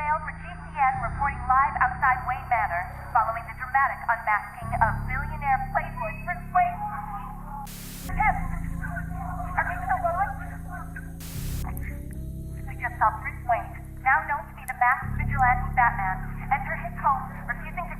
mail for GCN reporting live outside Wayne Manor following the dramatic unmasking of billionaire playboy Bruce Wayne. Tim, are you still on? We just saw Bruce Wayne, now known to be the masked vigilante Batman, enter his home, refusing to...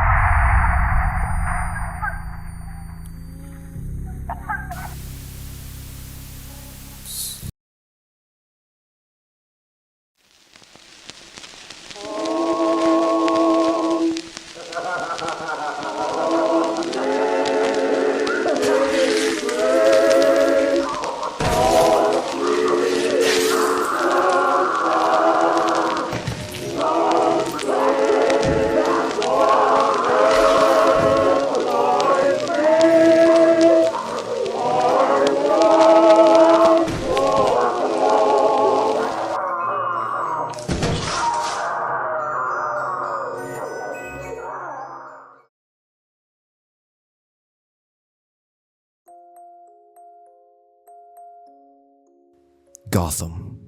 Gotham,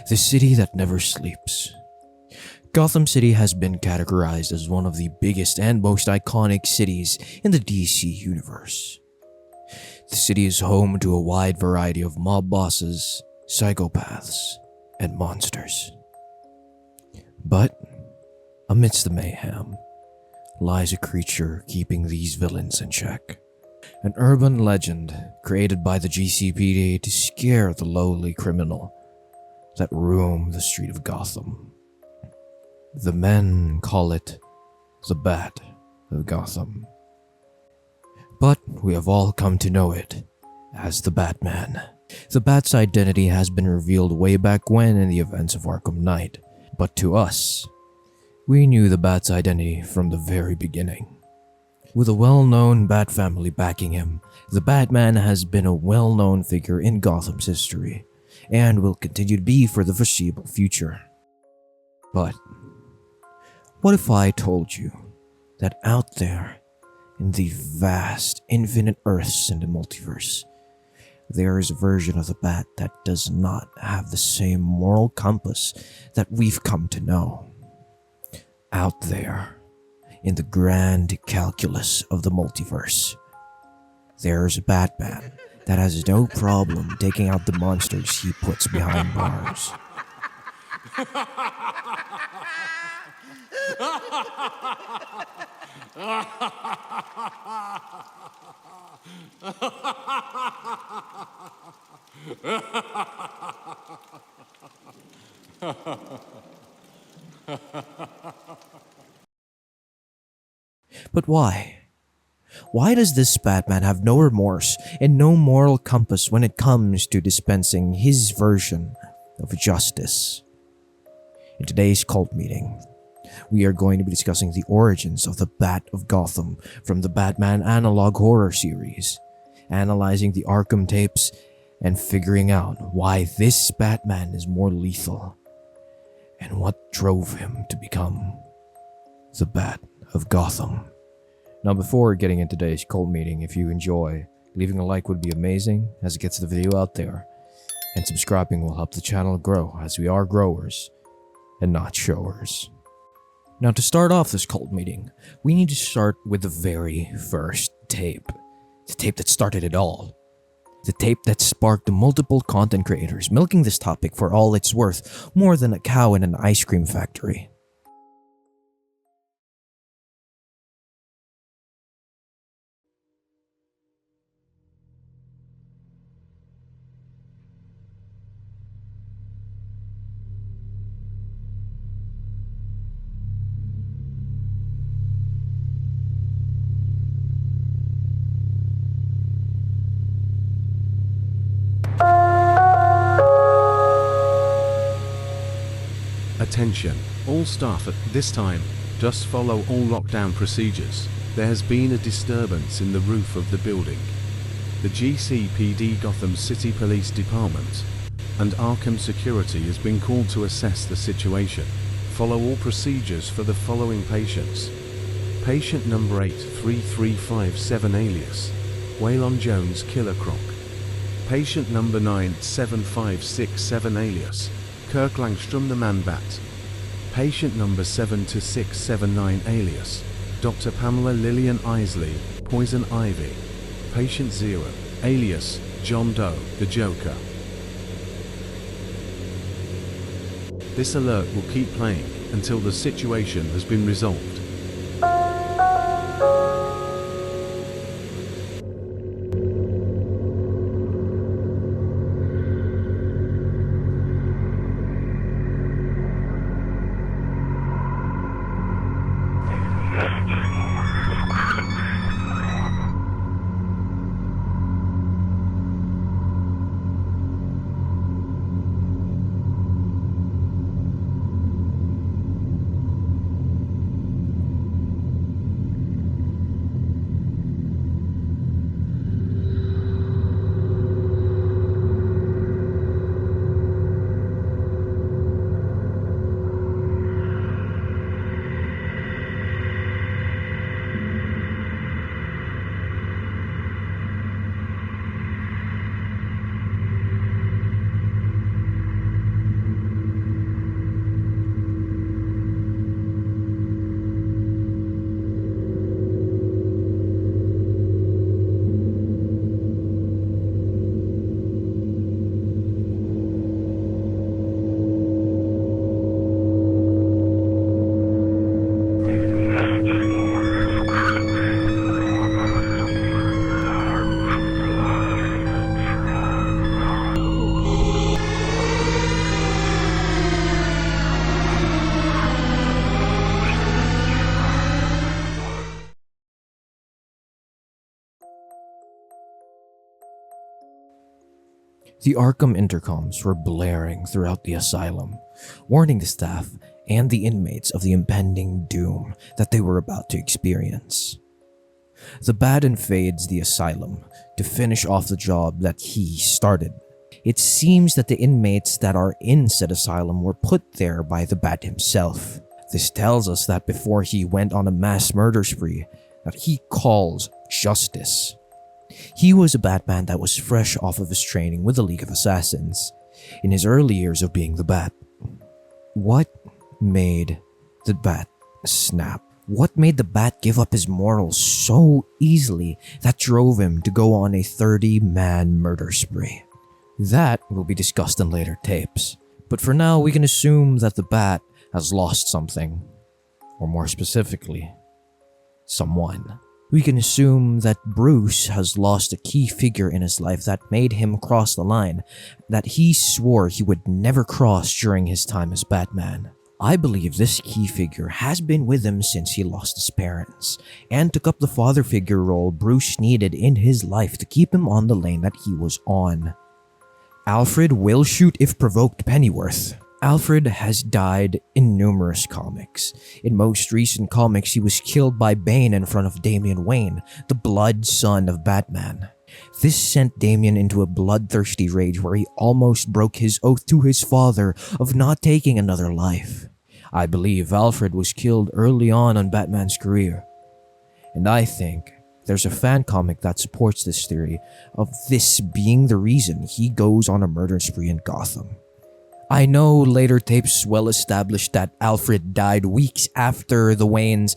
the city that never sleeps. Gotham City has been categorized as one of the biggest and most iconic cities in the DC universe. The city is home to a wide variety of mob bosses, psychopaths, and monsters. But amidst the mayhem lies a creature keeping these villains in check. An urban legend created by the GCPD to scare the lowly criminal that roam the street of Gotham. The men call it the Bat of Gotham. But we have all come to know it as the Batman. The Bat's identity has been revealed way back when in the events of Arkham Knight, but to us, we knew the Bat's identity from the very beginning. With a well-known Bat family backing him, the Batman has been a well-known figure in Gotham's history, and will continue to be for the foreseeable future. But what if I told you that out there, in the vast, infinite Earths in the multiverse, there is a version of the Bat that does not have the same moral compass that we've come to know? Out there, in the grand calculus of the multiverse, there's a Batman that has no problem taking out the monsters he puts behind bars. But why? Why does this Batman have no remorse and no moral compass when it comes to dispensing his version of justice? In today's cult meeting, we are going to be discussing the origins of the Bat of Gotham from the Batman analog horror series, analyzing the Arkham Tapes, and figuring out why this Batman is more lethal, and what drove him to become the Bat of Gotham. Now, before getting into today's cult meeting, if you enjoy, leaving a like would be amazing as it gets the video out there, and subscribing will help the channel grow as we are growers and not showers. Now, to start off this cult meeting, we need to start with the very first tape. The tape that started it all. The tape that sparked the multiple content creators milking this topic for all it's worth, more than a cow in an ice cream factory. Attention, all staff at this time, just follow all lockdown procedures. There has been a disturbance in the roof of the building. The GCPD Gotham City Police Department and Arkham Security has been called to assess the situation. Follow all procedures for the following patients. Patient number 83357 alias Waylon Jones Killer Croc. Patient number 97567 alias Kirk Langstrom the Man Bat. Patient number 72679 alias Dr. Pamela Lillian Isley, Poison Ivy. Patient 0, alias John Doe, the Joker. This alert will keep playing until the situation has been resolved. The Arkham intercoms were blaring throughout the asylum, warning the staff and the inmates of the impending doom that they were about to experience. The Bat invades the asylum to finish off the job that he started. It seems that the inmates that are in said asylum were put there by the Bat himself. This tells us that before he went on a mass murder spree, that he calls justice. He was a Batman that was fresh off of his training with the League of Assassins, in his early years of being the Bat. What made the Bat snap? What made the Bat give up his morals so easily that drove him to go on a 30-man murder spree? That will be discussed in later tapes, but for now we can assume that the Bat has lost something, or more specifically, someone. We can assume that Bruce has lost a key figure in his life that made him cross the line that he swore he would never cross during his time as Batman. I believe this key figure has been with him since he lost his parents, and took up the father figure role Bruce needed in his life to keep him on the lane that he was on. Alfred will shoot if provoked Pennyworth. Alfred has died in numerous comics. In most recent comics, he was killed by Bane in front of Damian Wayne, the blood son of Batman. This sent Damian into a bloodthirsty rage where he almost broke his oath to his father of not taking another life. I believe Alfred was killed early on Batman's career. And I think there's a fan comic that supports this theory of this being the reason he goes on a murder spree in Gotham. I know later tapes well established that Alfred died weeks after the Waynes,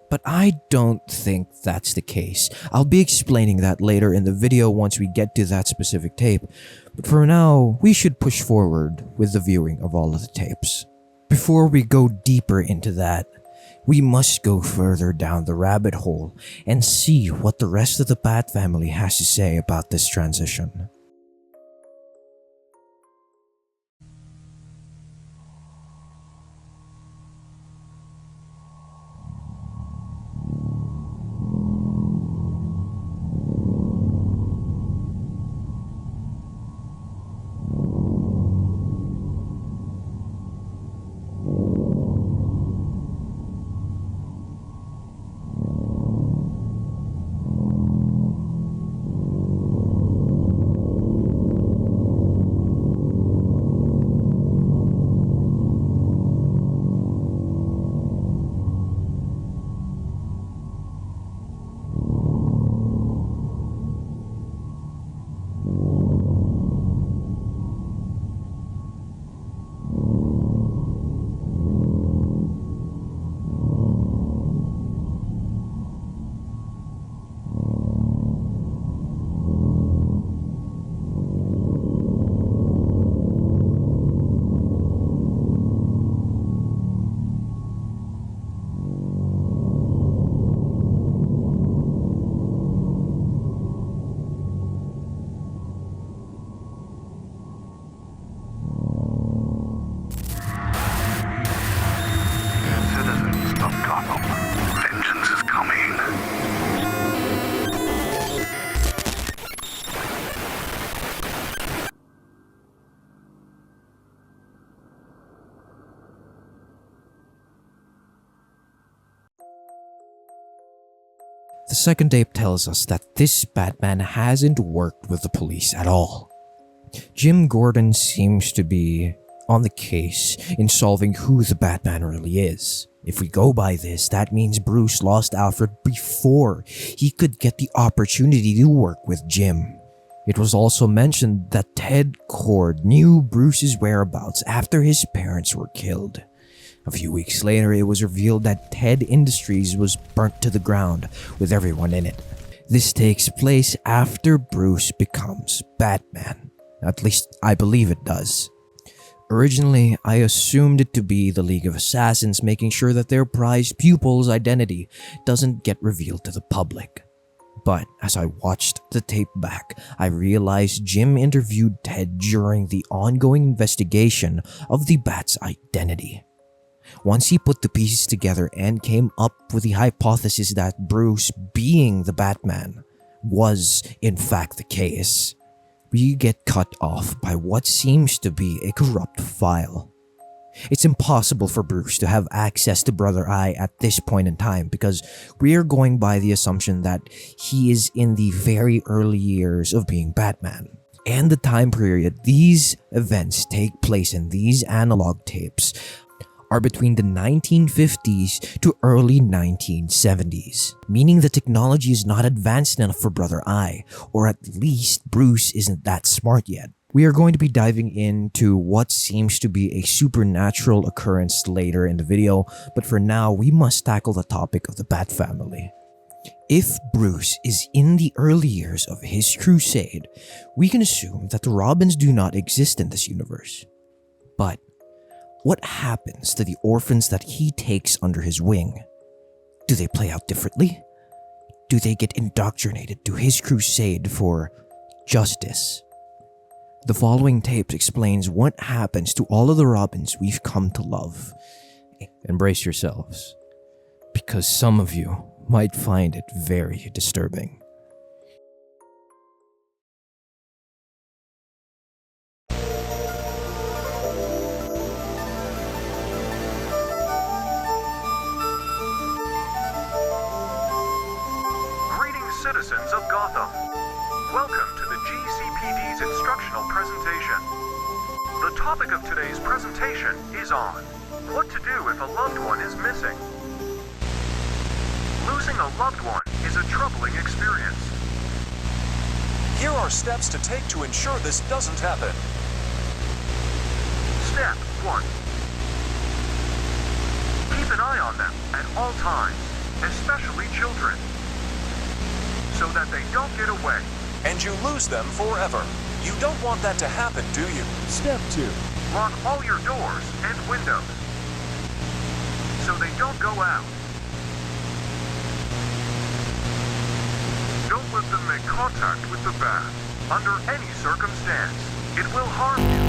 but I don't think that's the case. I'll be explaining that later in the video once we get to that specific tape, but for now, we should push forward with the viewing of all of the tapes. Before we go deeper into that, we must go further down the rabbit hole and see what the rest of the Bat family has to say about this transition. The second tape tells us that this Batman hasn't worked with the police at all. Jim Gordon seems to be on the case in solving who the Batman really is. If we go by this, that means Bruce lost Alfred before he could get the opportunity to work with Jim. It was also mentioned that Ted Kord knew Bruce's whereabouts after his parents were killed. A few weeks later, it was revealed that Ted Industries was burnt to the ground with everyone in it. This takes place after Bruce becomes Batman. At least, I believe it does. Originally, I assumed it to be the League of Assassins making sure that their prized pupil's identity doesn't get revealed to the public. But as I watched the tape back, I realized Jim interviewed Ted during the ongoing investigation of the Bat's identity. Once he put the pieces together and came up with the hypothesis that Bruce being the Batman was in fact the case, we get cut off by what seems to be a corrupt file. It's impossible for Bruce to have access to Brother Eye at this point in time because we are going by the assumption that he is in the very early years of being Batman. And the time period these events take place in these analog tapes are between the 1950s to early 1970s, meaning the technology is not advanced enough for Brother Eye, or at least Bruce isn't that smart yet. We are going to be diving into what seems to be a supernatural occurrence later in the video, but for now we must tackle the topic of the Bat family. If Bruce is in the early years of his crusade, we can assume that the Robins do not exist in this universe. But what happens to the orphans that he takes under his wing? Do they play out differently? Do they get indoctrinated to his crusade for justice? The following tape explains what happens to all of the Robins we've come to love. Embrace yourselves, because some of you might find it very disturbing. Citizens of Gotham, welcome to the GCPD's instructional presentation. The topic of today's presentation is on what to do if a loved one is missing. Losing a loved one is a troubling experience. Here are steps to take to ensure this doesn't happen. Step 1. Keep an eye on them at all times, especially children, so that they don't get away and you lose them forever. You don't want that to happen, do you? Step 2. Lock all your doors and windows so they don't go out. Don't let them make contact with the Bat under any circumstance. It will harm you.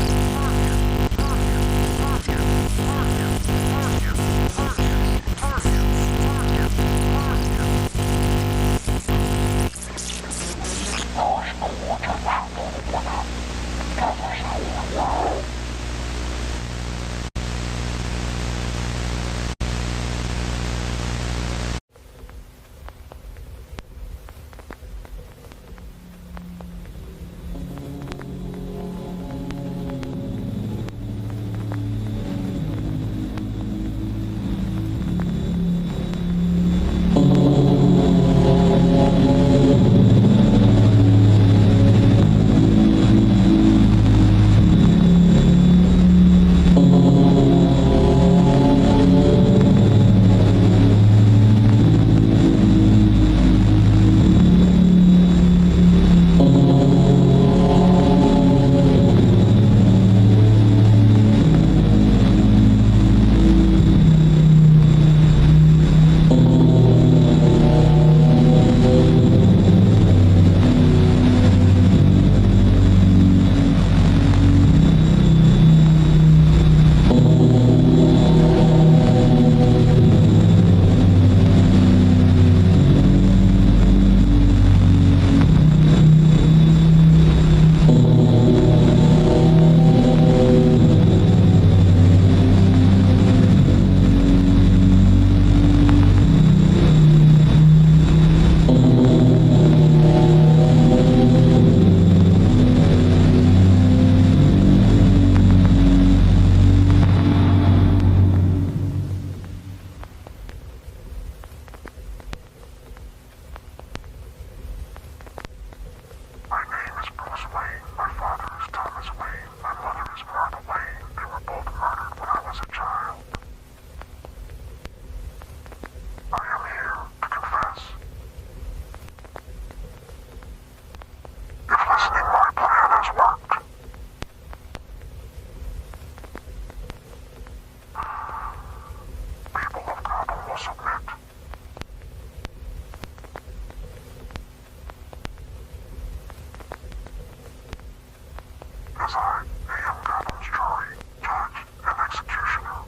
as I am Gotham's jury, judge, and executioner.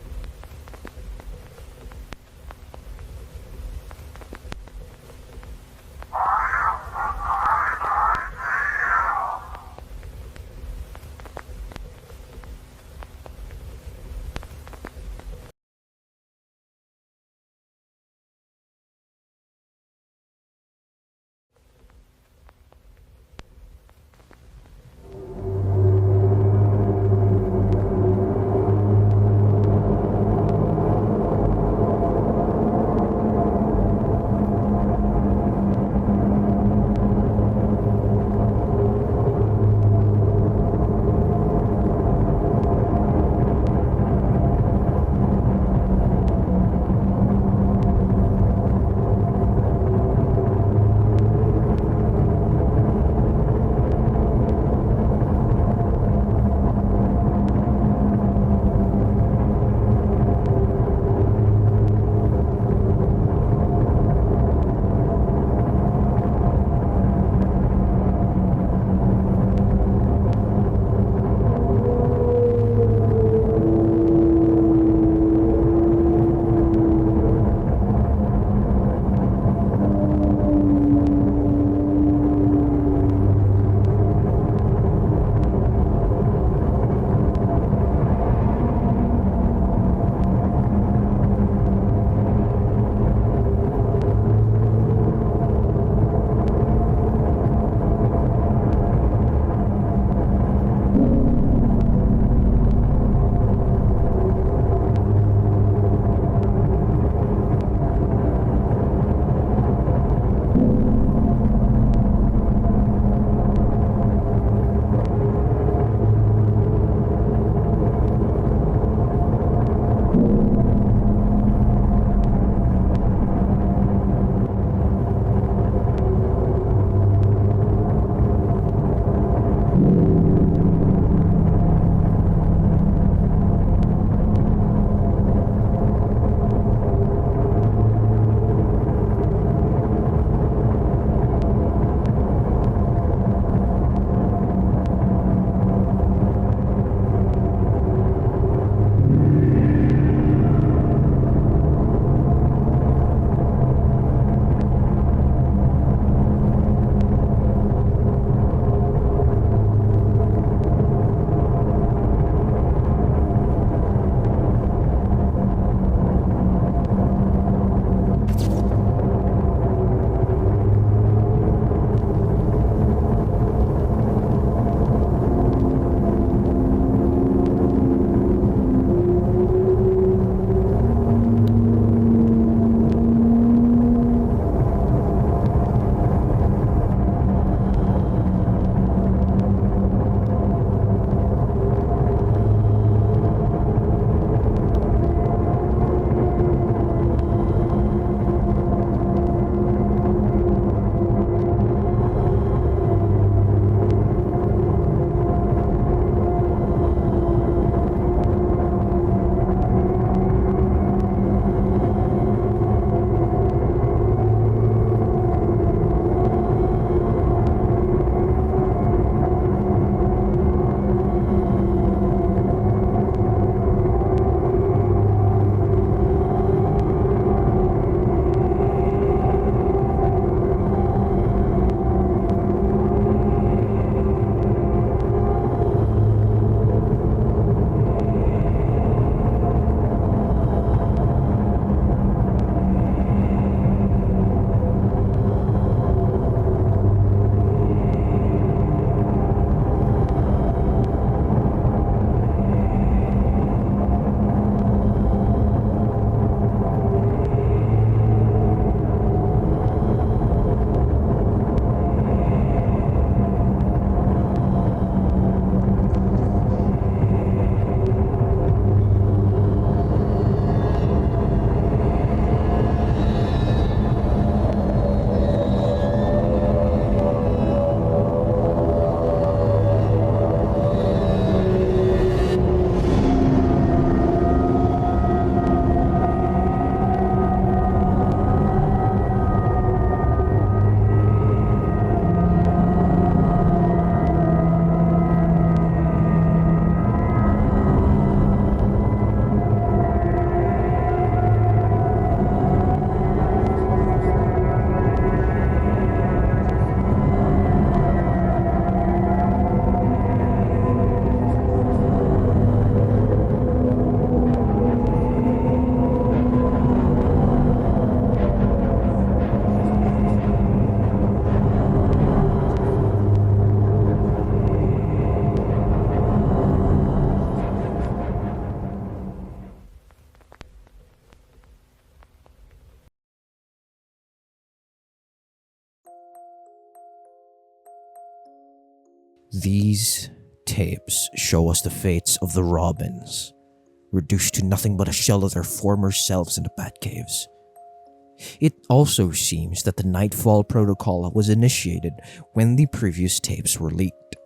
These tapes show us the fates of the Robins, reduced to nothing but a shell of their former selves in the Batcaves. It also seems that the Knightfall Protocol was initiated when the previous tapes were leaked.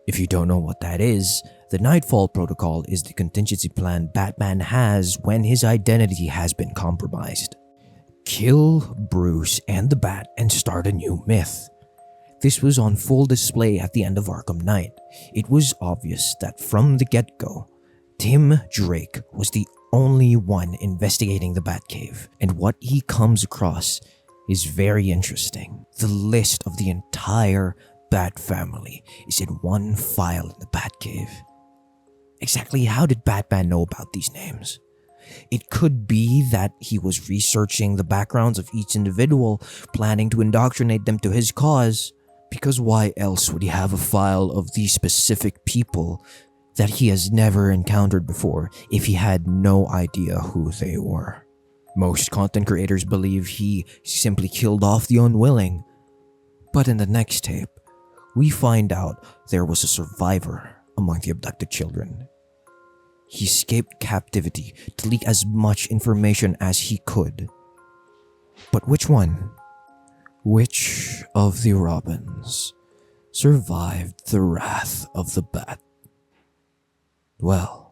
If you don't know what that is, the Knightfall Protocol is the contingency plan Batman has when his identity has been compromised. Kill Bruce and the Bat and start a new myth. This was on full display at the end of Arkham Knight. It was obvious that from the get-go, Tim Drake was the only one investigating the Batcave, and what he comes across is very interesting. The list of the entire Bat family is in one file in the Batcave. Exactly how did Batman know about these names? It could be that he was researching the backgrounds of each individual, planning to indoctrinate them to his cause, because why else would he have a file of these specific people that he has never encountered before if he had no idea who they were? Most content creators believe he simply killed off the unwilling, but in the next tape, we find out there was a survivor among the abducted children. He escaped captivity to leak as much information as he could. But which one? Which of the Robins survived the wrath of the Bat? Well,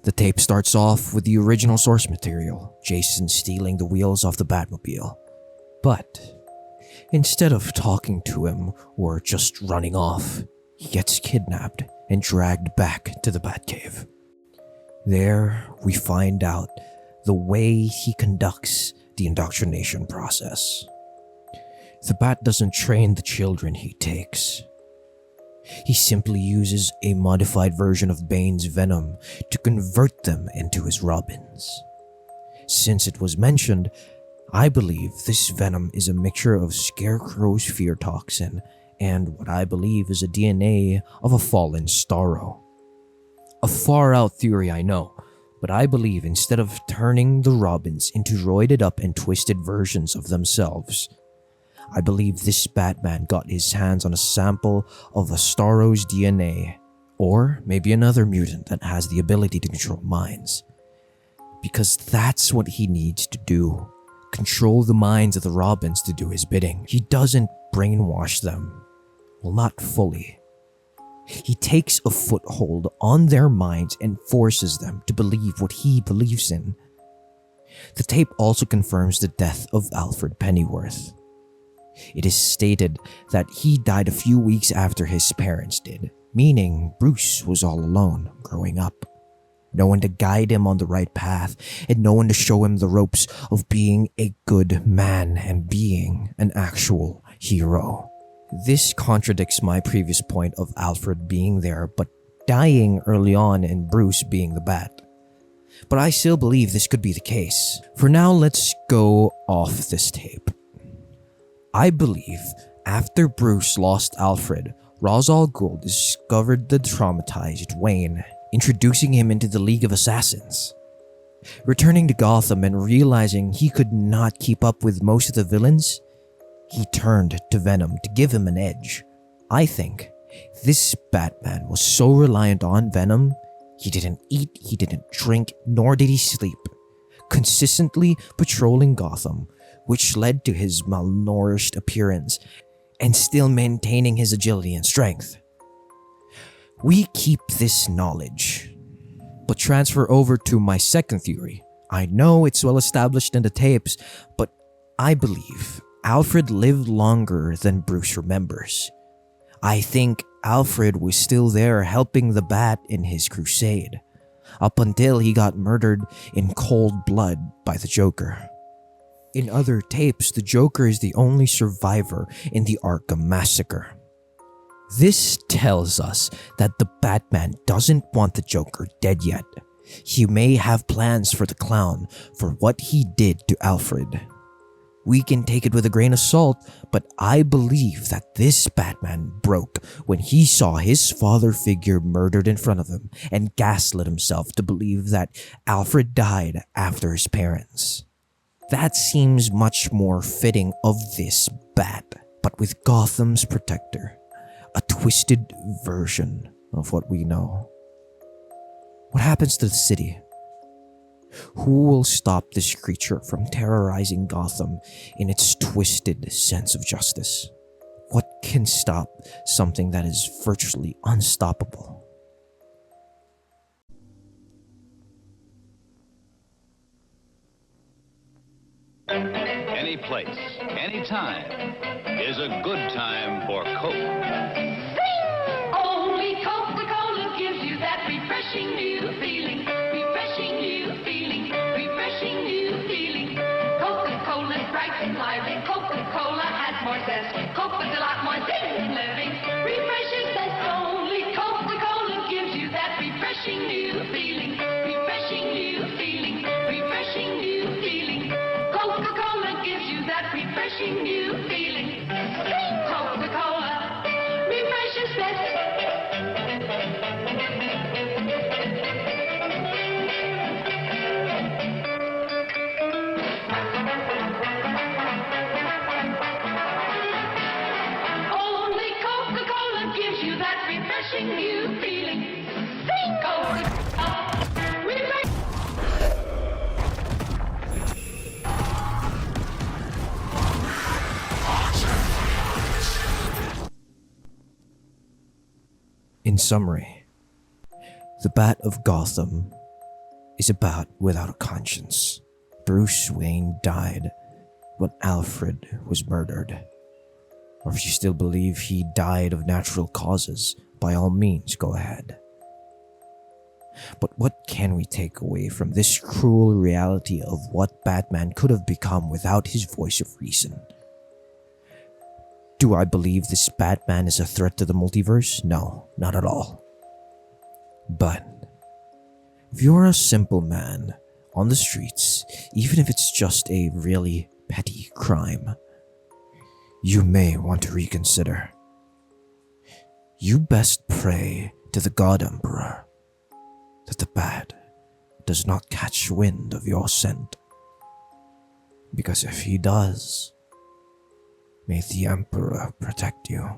The tape starts off with the original source material, Jason stealing the wheels off the Batmobile. But instead of talking to him or just running off, he gets kidnapped and dragged back to the Batcave. There, we find out the way he conducts the indoctrination process. The Bat doesn't train the children he takes. He simply uses a modified version of Bane's venom to convert them into his Robins. Since it was mentioned, I believe this venom is a mixture of Scarecrow's fear toxin and what I believe is a DNA of a fallen Starro. A far out theory, I know, but I believe instead of turning the Robins into roided up and twisted versions of themselves, I believe this Batman got his hands on a sample of a Starro's DNA, or maybe another mutant that has the ability to control minds. Because that's what he needs to do. Control the minds of the Robins to do his bidding. He doesn't brainwash them. Well, not fully. He takes a foothold on their minds and forces them to believe what he believes in. The tape also confirms the death of Alfred Pennyworth. It is stated that he died a few weeks after his parents did, meaning Bruce was all alone growing up. No one to guide him on the right path, and no one to show him the ropes of being a good man and being an actual hero. This contradicts my previous point of Alfred being there but dying early on and Bruce being the Bat. But I still believe this could be the case. For now, let's go off this tape. I believe after Bruce lost Alfred, Ra's al Ghul discovered the traumatized Wayne, introducing him into the League of Assassins. Returning to Gotham and realizing he could not keep up with most of the villains, he turned to Venom to give him an edge. I think this Batman was so reliant on Venom, he didn't eat, he didn't drink, nor did he sleep, consistently patrolling Gotham, which led to his malnourished appearance and still maintaining his agility and strength. We keep this knowledge, but transfer over to my second theory. I know it's well established in the tapes, but I believe Alfred lived longer than Bruce remembers. I think Alfred was still there helping the Bat in his crusade, up until he got murdered in cold blood by the Joker. In other tapes, the Joker is the only survivor in the Arkham Massacre. This tells us that the Batman doesn't want the Joker dead yet. He may have plans for the clown for what he did to Alfred. We can take it with a grain of salt, but I believe that this Batman broke when he saw his father figure murdered in front of him and gaslit himself to believe that Alfred died after his parents. That seems much more fitting of this Bat, but with Gotham's protector, a twisted version of what we know. What happens to the city? Who will stop this creature from terrorizing Gotham in its twisted sense of justice? What can stop something that is virtually unstoppable? Any place, any time is a good time for Coke. Only Coca-Cola gives you that refreshing new feeling. Refreshing new feeling. Refreshing new feeling. Coca-Cola's bright and lively. Coca-Cola has more zest. Coca's a lot more zest than living. Refreshing zest. Only Coca-Cola gives you that refreshing new feeling. Refreshing new feeling. Refreshing new feeling. Coca-Cola gives you that refreshing new feeling. Coca-Cola refreshes best. Only Coca-Cola gives you that refreshing new feeling. Coca-Cola refresh. In summary, the Bat of Gotham is a bat without a conscience. Bruce Wayne died when Alfred was murdered. Or if you still believe he died of natural causes, by all means, go ahead. But what can we take away from this cruel reality of what Batman could have become without his voice of reason? Do I believe this Batman is a threat to the multiverse? No, not at all. But if you're a simple man on the streets, even if it's just a really petty crime, you may want to reconsider. You best pray to the God Emperor that the Bat does not catch wind of your scent. Because if he does, may the Emperor protect you.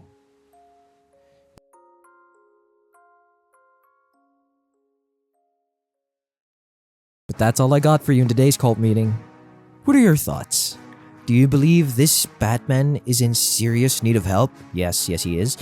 But that's all I got for you in today's cult meeting. What are your thoughts? Do you believe this Batman is in serious need of help? Yes, he is.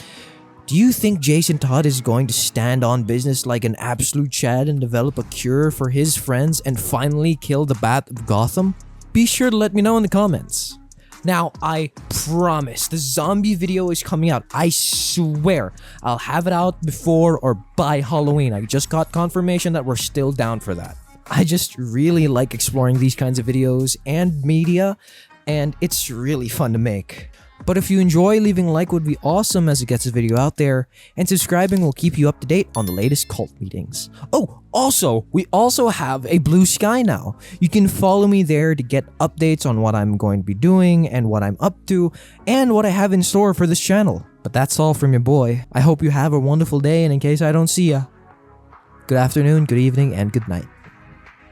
Do you think Jason Todd is going to stand on business like an absolute Chad and develop a cure for his friends and finally kill the Bat of Gotham? Be sure to let me know in the comments. Now, I promise the zombie video is coming out. I swear I'll have it out before or by Halloween. I just got confirmation that we're still down for that. I just really like exploring these kinds of videos and media, and it's really fun to make. But if you enjoy, leaving a like would be awesome as it gets the video out there, and subscribing will keep you up to date on the latest cult meetings. Oh, also, we also have a Blue Sky now. You can follow me there to get updates on what I'm going to be doing and what I'm up to, and what I have in store for this channel. But that's all from your boy. I hope you have a wonderful day, and in case I don't see ya, good afternoon, good evening, and good night.